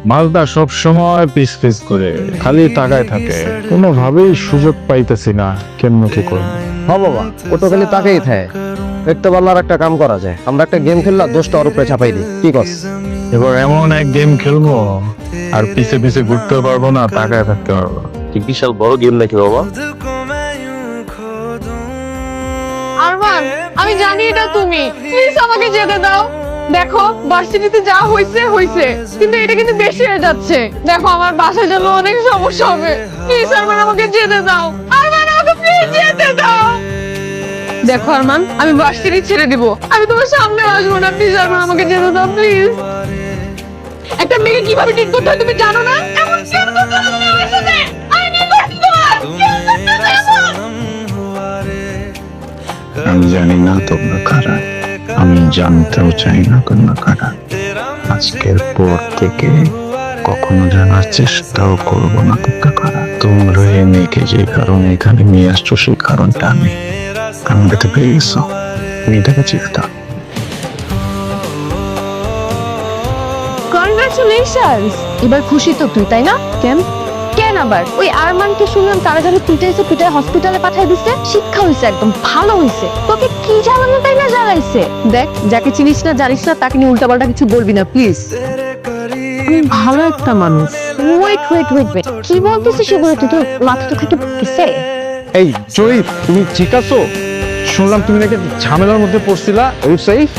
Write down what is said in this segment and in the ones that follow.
মালদা সব সময় piece piece করে খালি তাকায় থাকে, কোনোভাবেই সুযোগ পাইতেছি না কেমন কি করব। হ্যাঁ বাবা, ও তো খালি তাকেই থাকে। দেখতে পারলে আর একটা কাম করা যায়, আমরা একটা গেম খেললা 10টা ওর উপরে চাপাই দিই, কি কস? এবার এমন এক গেম খেলবো আর পিছে পিছে ঘুরতে পারবো না, তাকায় থাকতে পারবো। কি বিশাল বড় গেম নাকি বাবা? আরমান, আমি জানি এটা তুমি, প্লিজ আমাকে যেতে দাও। দেখো ভার্সিটিতে যা হইছে হইছে, কিন্তু এটা কিন্তু বেশি হয়ে যাচ্ছে। দেখো আমার বাসায় জন্য অনেক সমস্যা হবে। প্লিজ আরমান আমাকে যেতে দাও। আরমান আমাকে প্লিজ যেতে দাও। দেখো আরমান, আমি ভার্সিটি ছেড়ে দিব, আমি তোমার সামনে আসবো না। প্লিজ আরমান আমাকে যেতে দাও প্লিজ। একটা মেয়ে কিভাবে ঠিক করতে হয় তুমি জানো না? এমন কেন করতে হবে আমার সাথে? আমি কি করছি তোমার? কেন করতে এমন? আমি জানি না তোমরা কারা, আমি জানতেও চাই না তোমরা কারা। আজকের পর থেকে কখনো জানার চেষ্টাও করবো না তোমরা কারা। তোমরা এই মেয়েকে যে কারণে এখানে নিয়ে আসছো সেই কারণটা আমি দেখতে পেয়ে গেছো। মেয়েটাকে চিন্তা কনগ্রাচুলেশনস। এবার খুশি তো তুই, তাই না? কেন কেন আবার? ওই আরমানকে শুনলাম তারা যারা পিটাইছে, পিটাই হসপিটালে পাঠিয়ে দিছে। শিক্ষা হইছে, একদম ভালো হইছে। তোকে কি জ্বালানো তাই না জ্বালাইছে। দেখ, যাকে চিনিস না জানিস না তাকে নিয়ে উল্টাপাল্টা কিছু বলবি না প্লিজ। আমি ভালো একটা মানুষ। ওয়েট ওয়েট ওয়েট ওয়েট, কি বলতেছিস সেগুলো? তুই তো মাথা তো খেতে গেছে। এই জয়ী, তুমি ঠিক আছো? শুনলাম তুমি নাকি ঝামেলার মধ্যে পড়ছিলা।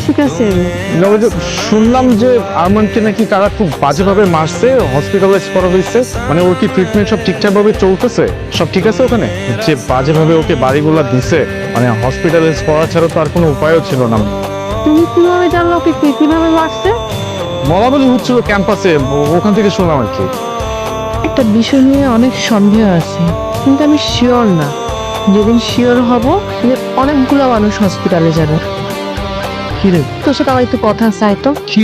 ঠিক আছে। শুনলাম যে আরমানকে নাকি তারা খুব বাজেভাবে মারছে, হসপিটালাইজ করা হয়েছে। মানে ওর কি ট্রিটমেন্ট সব ঠিকঠাক ভাবে চলতেছে? সব ঠিক আছে ওখানে? যে বাজেভাবে ওকে বাড়িগুলা দিছে, মানে হসপিটালাইজ করা ছাড়া তো আর কোনো উপায়ও ছিল না। তুমি কিভাবে জানলো ওকে কিভাবে মারছে? বলা বলি হচ্ছিল ক্যাম্পাসে, ওখান থেকে শুনলাম আর কি। একটা বিষয় নিয়ে অনেক সন্দেহ আছে, কিন্তু আমি শিওর না। যেদিন শিওর হব সেদিন অনেকগুলো মানুষ হসপিটালে যাবে। কি রে? তোর সাথে আমার একটু কথা চাই তো। কি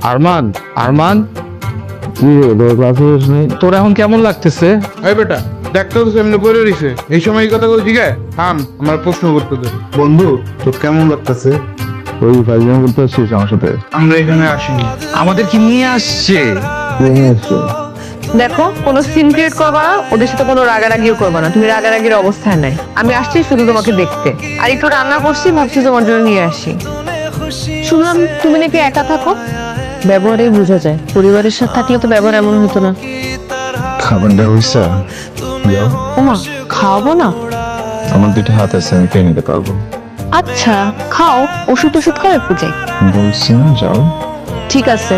আরমান? আরমান, কি তোর এখন কেমন লাগতেছে? এই বেটা, দেখতে তো সামনে পড়ে রইছে, এই সময় এই কথা বল ঠিক আছে? থাম, আমার প্রশ্ন করতে দে। বন্ধু, তোর কেমন লাগতেছে? ওই ফাইজলামি করতে আসছিস আমার সাথে? আমরা এখানে আসিনি। আমাদের কি নিয়ে আসছে? দেখো, কোনো সিন ক্রিয়েট করবা না, ওদের সাথে কোনো রাগারাগিও করবা না। তুমি রাগারাগির অবস্থায় নাই। আমি আসছি শুধু তোমাকে দেখতে, আর একটু রান্না করছি, ভাবছি তোমার জন্য নিয়ে আসি। শুনলাম তুমি নাকি একা থাকো। ব্যবহারেই বোঝা যায়। পরিবারের সাথে থাকলে তো ব্যবহার এমন হতো না। খাবারটা হইছে? ওমা, খাওয়াবো না? আমার দুটো হাত আছে, আমি খেয়ে নিতে পারবো। আচ্ছা খাও, ওষুধ খাও, একটু যাই। বলছি না, যাও। ঠিক আছে।